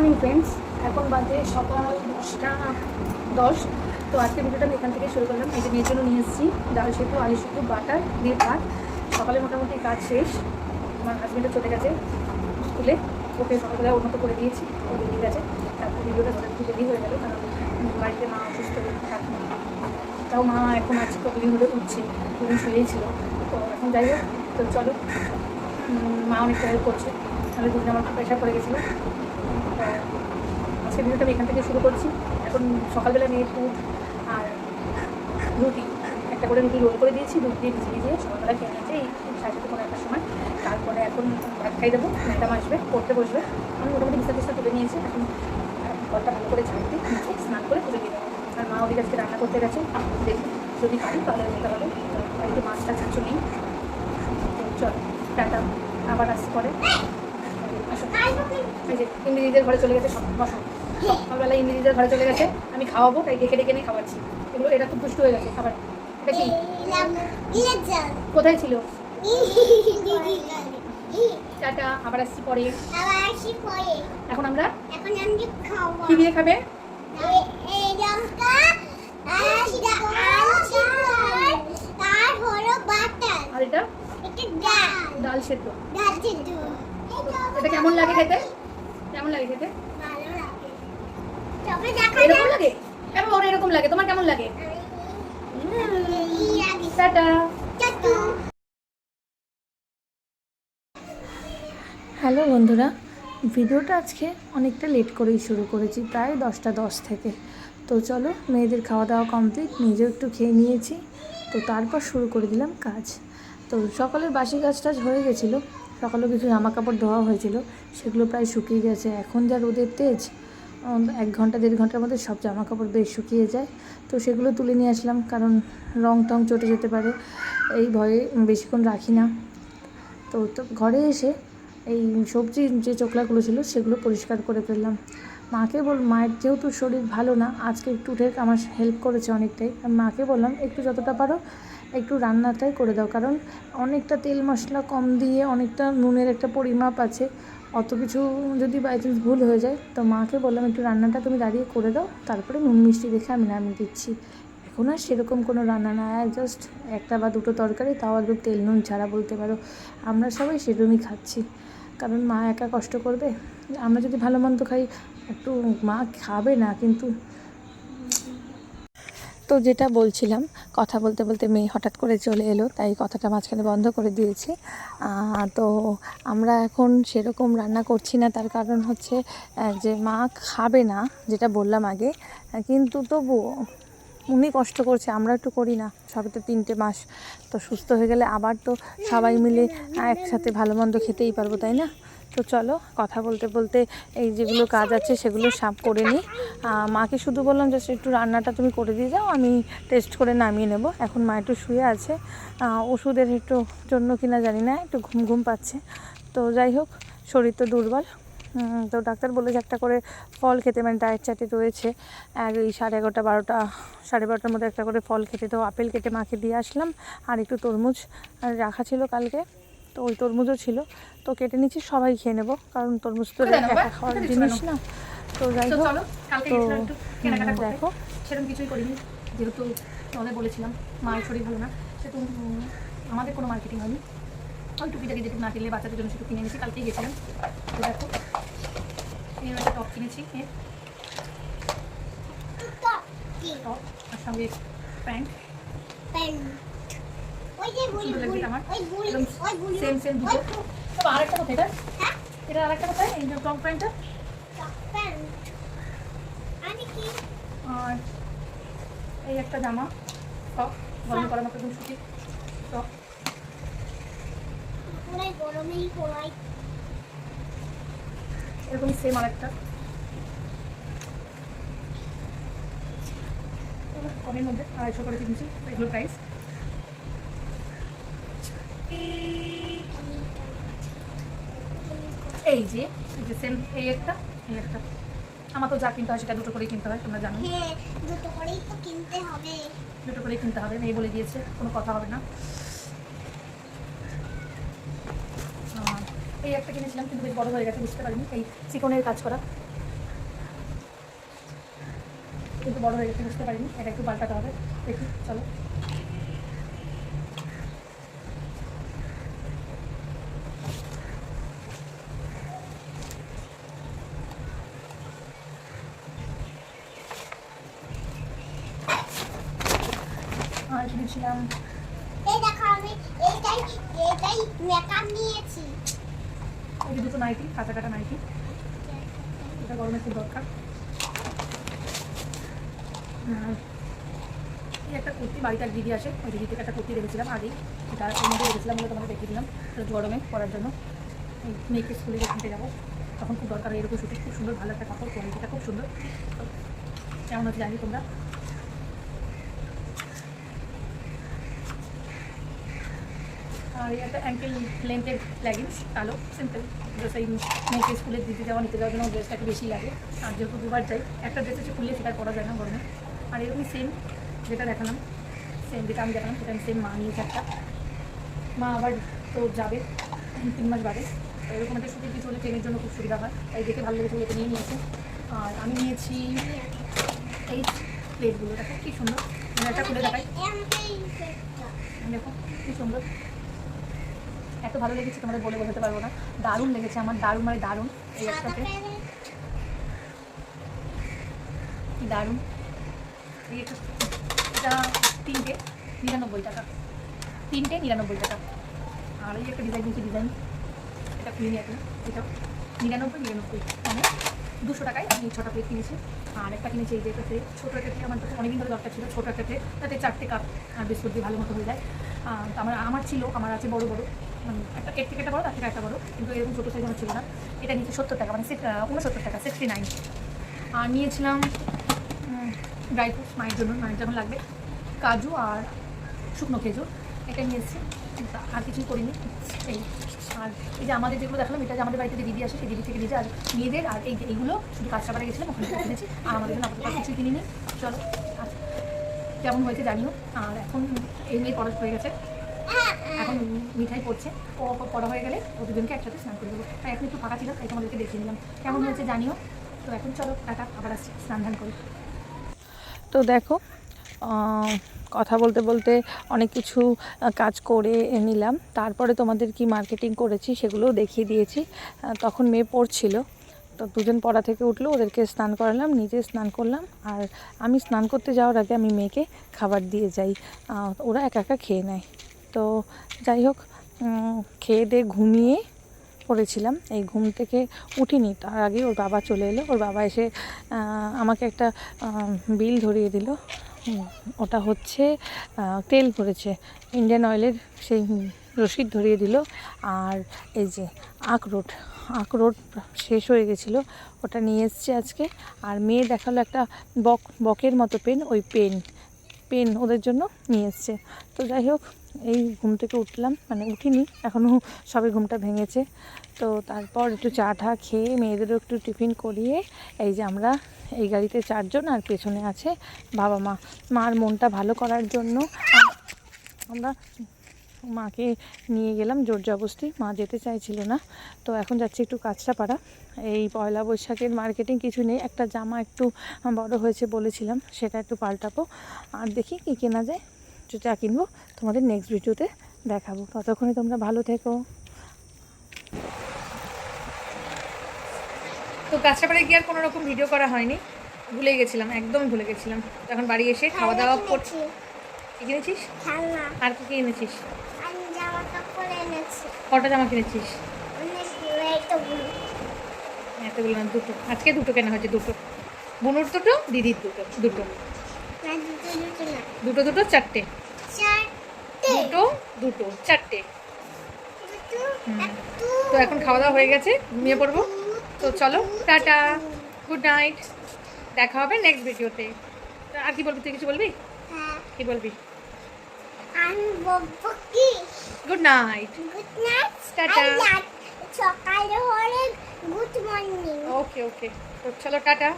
Morning friends, এখন বাজে সকাল 10:10। তো আজকে ভিডিওটা আমি এখান থেকে শুরু করলাম। এই যে মেয়ের জন্য নিয়ে এসেছি ডাল সেদ্ধ, আলু সেদ্ধ, বাটার দিয়ে ভাত। সকালে মোটামুটি কাজ শেষ। আমার হাজব্যান্ডও চলে গেছে স্কুলে, ওকে সকালবেলা ওর মতো করে দিয়েছি, ও বেরিয়ে গেছে। তারপর ভিডিওটা ধরে একটু দেরি হয়ে গেল, কারণ বাড়িতে মা অসুস্থ থাকে। তাও মা এখন আজকে প্রবলেম হলে উঠছে, দুদিন শুয়েই ছিল। তো এখন যাই হোক, তো চলো, মা অনেকটা হেল্প করছে, তাহলে দুদিন আমার প্রেশার পড়ে গেছিলো। আজকে ভিডিওটা আমি এখান থেকে শুরু করছি। এখন সকালবেলা মেয়ে দুধ আর রুটি, একটা করে রুটি রোল করে দিয়েছি, দুধ দিয়ে ভিজিয়ে দিয়ে সকালবেলা খেয়ে নিয়েছে এই 7:30-1টার সময়। তারপরে এখন ভাত খাই দেবো, ম্যাডাম আসবে, পড়তে বসবে। আমি মোটামুটি বিস্তার তুলে নিয়েছি। এখন ঘরটা ভালো করে ঝাড় দিয়ে নিচে স্নান করে তুলে দিয়ে দেবো। আর মা ওদের আজকে রান্না করতে গেছে, দেখি যদি পারি তাহলে নিতে হবে। বাড়িতে মাছটা চাচ্ছ নেই। চল টাটা, আবার আসতে পরে। এই যে ইংরেজিদের ঘরে চলে গেছে, সব বসো। সকালবেলা ইংরেজিদের ঘরে চলে গেছে, আমি খাওয়াবো তাই ডেকে ডেকে নিয়ে খাওয়াচ্ছি। এগুলো এটা খুব দুষ্ট হয়ে গেছে। খাবার এটা কি কোথায় ছিল? টাটা, আবার আসছি পরে। এখন আমরা কি দিয়ে খাবে? আর এটা ডাল সেদ্ধ। এটা কেমন লাগে খেতে? কেমন লাগে খেতে? এরকম লাগে? কেমন ওর এরকম লাগে? তোমার কেমন লাগে? টাটা। হ্যালো বন্ধুরা, ভিডিওটা আজকে অনেকটা লেট করেই শুরু করেছি, প্রায় 10:10 থেকে। তো চলো, মেয়েদের খাওয়া দাওয়া কমপ্লিট, নিজেও একটু খেয়ে নিয়েছি। তো তারপর শুরু করে দিলাম কাজ। তো সকালের বাসি কাজ টাজ হয়ে গেছিলো। সকালেও কিছু জামা কাপড় ধোয়া হয়েছিল, সেগুলো প্রায় শুকিয়ে গেছে। এখন যা রোদের তেজ, 1-1.5 ঘন্টার মধ্যে সব জামা কাপড় বেশ শুকিয়ে যায়। তো সেগুলো তুলে নিয়ে আসলাম, কারণ রং টং চটে যেতে পারে, এই ভয়ে বেশিক্ষণ রাখি না। তো ঘরে এসে এই সবজির যে চোকলাগুলো ছিল সেগুলো পরিষ্কার করে ফেললাম। মায়ের যেহেতু শরীর ভালো না, আজকে একটু উঠে আমার হেল্প করেছে অনেকটাই। মাকে বললাম একটু যতটা পারো একটু রান্নাটাই করে দাও, কারণ অনেকটা তেল মশলা কম দিয়ে অনেকটা নুনের একটা পরিমাপ আছে। অত কিছু যদি বাই চান্স ভুল হয়ে যায়, তো মাকে বললাম একটু রান্নাটা তুমি দাঁড়িয়ে করে দাও, তারপরে নুন মিষ্টি দেখে আমি নামিয়ে দিচ্ছি। এখন আর সেরকম কোনো রান্না না, জাস্ট 1 বা 2টো তরকারি, তাও একদম তেল নুন ছাড়া বলতে পারো। আমরা সবাই সেরকমই খাচ্ছি, কারণ মা একা কষ্ট করবে। আমরা যদি ভালো মন্দ খাই একটু, মা খাবে না কিন্তু। তো যেটা বলছিলাম, কথা বলতে বলতে মেয়ে হঠাৎ করে চলে এলো, তাই কথাটা মাঝখানে বন্ধ করে দিয়েছি। তো আমরা এখন সেরকম রান্না করছি না, তার কারণ হচ্ছে যে মা খাবে না, যেটা বললাম আগে। কিন্তু তবুও উনি কষ্ট করছে, আমরা একটু করি না। সবে তো 3টে মাস, তো সুস্থ হয়ে গেলে আবার তো সবাই মিলে একসাথে ভালো মন্দ খেতেই পারবো, তাই না? তো চলো, কথা বলতে বলতে এই যেগুলো কাজ আছে সেগুলো সাফ করে নিই। মাকে শুধু বললাম যে একটু রান্নাটা তুমি করে দিয়ে যাও, আমি টেস্ট করে নামিয়ে নেব। এখন মা একটু শুয়ে আছে, ওষুধের একটু জন্য কিনা জানি না, একটু ঘুম ঘুম পাচ্ছে। তো যাই হোক, শরীর তো দুর্বল। তো ডাক্তার বলেছে একটা করে ফল খেতে, মানে ডায়েট চাটে রয়েছে। এই 11:30-12টা, 12:30টার মধ্যে একটা করে ফল খেতে। তো আপেল কেটে মাকে দিয়ে আসলাম, আর একটু তরমুজ রাখা ছিল কালকে, তো ওই তরমুজও ছিল, তো কেটে নিচ্ছি। সবাই খেয়ে নেবো, কারণ তরমুজ তো একা খাওয়ার জিনিস না। তো যাই হোক, তো দেখো, সেরকম কিছুই করিনি, যেহেতু তোমাদের বলেছিলাম মায়ের শরীর ভালো না, সেহেতু আমাদের কোনো মার্কেটিং হয়নি। ওই টুপিটাকে যেটুকু না কিনলে বাচ্চাদের জন্য সেটুকু কিনে এনেছি, কালকেই গেছিলাম। তো দেখো, একটা টপ কিনেছি, টপ আর সঙ্গে প্যান্ট। আমার সেম সেম দুটো। তো আরেকটা কোথায়? এটা আরেকটা কোথায়? এই যে টপ প্যান্টটা আর এই একটা জামা, টপ গরম করার মতো সুতি টপ। এরকম সেম আরেকটা কমের মধ্যে 250 করে কিনছি, এগুলো প্রাইস। এই যে সেম, এই একটা, আমার তো যা কিনতে হয় সেটা 2টো করেই কিনতে হয়, তোমরা জানো। 2টো করেই তো কিনতে হবে, 2টো করেই কিনতে হবে, মেয়ে বলে দিয়েছে, কোনো কথা হবে না। এই একটা কিনেছিলাম, কিন্তু বেশ বড় হয়ে গেছে, বুঝতে পারিনি। এই চিকনের কাজ করা, যেহেতু বড় হয়ে গেছে বুঝতে পারিনি, এটা একটু পাল্টাতে হবে। দেখি চলো। আর কিনেছিলাম এই দেখো আমি এইটাই মেকআপ নিয়েছি। এই দুটো নাইটি, কাঁচা কাটা নাইটি, এটা গরমে খুব দরকার। এই একটা কুর্তি, বাড়িতে এক দিদি আসে, ওই দিদি থেকে একটা কুর্তি রেখেছিলাম আগেই, এটা ওর মধ্যে রেখেছিলাম বলে তোমাকে দেখিয়ে দিলাম। গরমে পরার জন্য এই মেয়েকে স্কুলে কিনতে যাবো, তখন খুব দরকার। এরকম শুটে খুব সুন্দর, ভালো একটা কাপড়, কোয়ালিটিটা খুব সুন্দর। কেমন হচ্ছে জানি তোমরা। আর এই একটা অ্যাঙ্কেল লেন্থের লেগিংস, কালো সিম্পল, সেই মেয়েকে স্কুলে দিতে যাওয়া নিতে যাওয়ার জন্য ড্রেসটা একটু বেশি লাগে। আর যেহেতু দুবার যাই, একটা ড্রেস এসে খুললে সেটা পরা যায় না গরমে। আর এরকমই সেম যেটা দেখালাম, সেম যেটা আমি দেখালাম সেটা আমি সেম মা নিয়েছি একটা। মা আবার তো যাবে 3 মাস বাদে, তো এরকম একটা ছুটি কিছু হলে ট্রেনের জন্য খুব সুবিধা হয়, তাই দেখে ভালো লেগেছে বলে নিয়ে নিয়েছে। আর আমি নিয়েছি এই প্লেটগুলো, দেখো কী সুন্দর, মানে একটা খুলে দেখাই, দেখো কী সুন্দর, এত ভালো লেগেছে তোমাদের বলে বোঝাতে পারবো না। দারুণ লেগেছে আমার, দারুণ মানে দারুণ। এই একটাতে কি দারুণ, এই একটা, এটা 3টে 99 টাকা, 3টে 99 টাকা। আর এই একটা ডিজাইন নিয়েছি, ডিজাইন এটা খুলিনি এখন, এটা 99 মানে 200 টাকায় আমি 6টা প্লেট কিনেছি। আর একটা কিনেছি এই যে একটা প্লেট, ছোটো একটা প্লেট, আমার তো অনেকদিন ধরে দরকার ছিল ছোটো একটা প্লেট, তাতে 4টে কাপ আর বিস্কুট দিয়ে ভালো মতো হয়ে যায়। তো আমার ছিল, আমার আছে বড়ো বড়ো, মানে একটা এর থেকে একটা বড়ো, তার থেকে একটা বড়ো, কিন্তু এরকম ছোটো সাইজ আমার ছিল না। এটা নিয়েছি 70 টাকা, মানে 69 টাকা, 69। আর নিয়েছিলাম ড্রাই ফ্রুটস মায়ের জন্য, মায়ের যখন লাগবে, কাজু আর শুকনো খেজুর, এটা নিয়ে এসেছি। আর কিছুই করিনি এই। আর এই যে আমাদের যেগুলো দেখালাম, এটা যে আমাদের বাড়িতে যে দিদি আসে, সেই দিদি থেকে দিয়েছে। আর মেয়েদের আর এইগুলো শুধু কাঁচরাপাড়া গেছিলাম, ওখানে কিনেছি। আর আমাদের জন্য আপাতত কিছুই কিনিনি। চলো, আচ্ছা কেমন হয়েছে জানিও। আর এখন এই মেয়ে পড়া হয়ে গেছে, এখন মিঠাই পড়ছে, ও পড়া হয়ে গেলে ও দুজনকে একসাথে স্নান করে দেবো। তাই এখন একটু ফাঁকা ছিলাম, তাই তোমাদেরকে দেখিয়ে নিলাম। কেমন হয়েছে জানিও। তো এখন চলো টাটা, আবার আসছি স্নান ধান করি। তো দেখো, কথা বলতে বলতে অনেক কিছু কাজ করে নিলাম, তারপরে তোমাদের কি মার্কেটিং করেছি সেগুলোও দেখিয়ে দিয়েছি। তখন মেয়ে পড়ছিল, তো দুজন পড়া থেকে উঠলো, ওদেরকে স্নান করালাম, নিজে স্নান করলাম। আর আমি স্নান করতে যাওয়ার আগে আমি মেয়েকে খাবার দিয়ে যাই, ওরা একা একা খেয়ে নেয়। তো যাই হোক, খেয়ে দিয়ে ঘুমিয়ে পড়েছিলাম। এই ঘুম থেকে উঠিনি, তার আগে ওর বাবা চলে এলো। ওর বাবা এসে আমাকে একটা বিল ধরিয়ে দিল। ওটা হচ্ছে তেল ভরেছে, ইন্ডিয়ান অয়েলের সেই রসিদ ধরিয়ে দিল। আর এই যে আখরোট শেষ হয়ে গেছিলো, ওটা নিয়ে এসছে আজকে। আর মেয়ে দেখালো একটা বকের মতো পেন, ওই পেন ওদের জন্য নিয়ে এসছে। তো যাই হোক, এই ঘুম থেকে উঠলাম, মানে উঠিনি এখনও, সবে ঘুমটা ভেঙেছে। তো তারপর একটু চা টা খেয়ে মেয়েদেরও একটু টিফিন করিয়ে, এই যে আমরা এই গাড়িতে 4 জন, আর পেছনে আছে বাবা মা। মার মনটা ভালো করার জন্য আমরা মাকে নিয়ে গেলাম জোর জবরদস্তি, মা যেতে চাইছিল না। তো এখন যাচ্ছি একটু কাঁচরাপাড়া। এই পয়লা বৈশাখের মার্কেটিং কিছু নেই, একটা জামা একটু বড় হয়েছে বলেছিলাম, সেটা একটু পাল্টাবো। আর দেখি কী কেনা যায়, যা কিনবো তোমাদের নেক্সট ভিডিওতে দেখাবো। ততক্ষণে তোমরা ভালো থেকো। তো কাঁচরাপাড়ায় গিয়ে আর কোনো রকম ভিডিও করা হয়নি, ভুলে গেছিলাম, একদম ভুলে গেছিলাম। তখন বাড়ি এসে খাওয়া দাওয়া করছি। কি কিনেছিস? আর কি কিনেছিস? কটা জামা কিনেছিস? এতগুলো না, দুটো। আজকে দুটো কেনা হয়েছে, দুটো। বুনুর দুটো, দিদির দুটো, দুটো দুটো দুটো 4টে, দুটো দুটো 4টে। তো এখন খাওয়া দাওয়া হয়ে গেছে, ঘুমিয়ে পড়বো। তো চলো টাটা, গুড নাইট, দেখা হবে নেক্সট ভিডিওতে। আর কি বলবি, তুই কিছু বলবি? কি বলবি? আমি বলবো কি গুড নাইট, টাটা। সকালে হলে গুড মর্নিং। ওকে ওকে, তো চলো টাটা।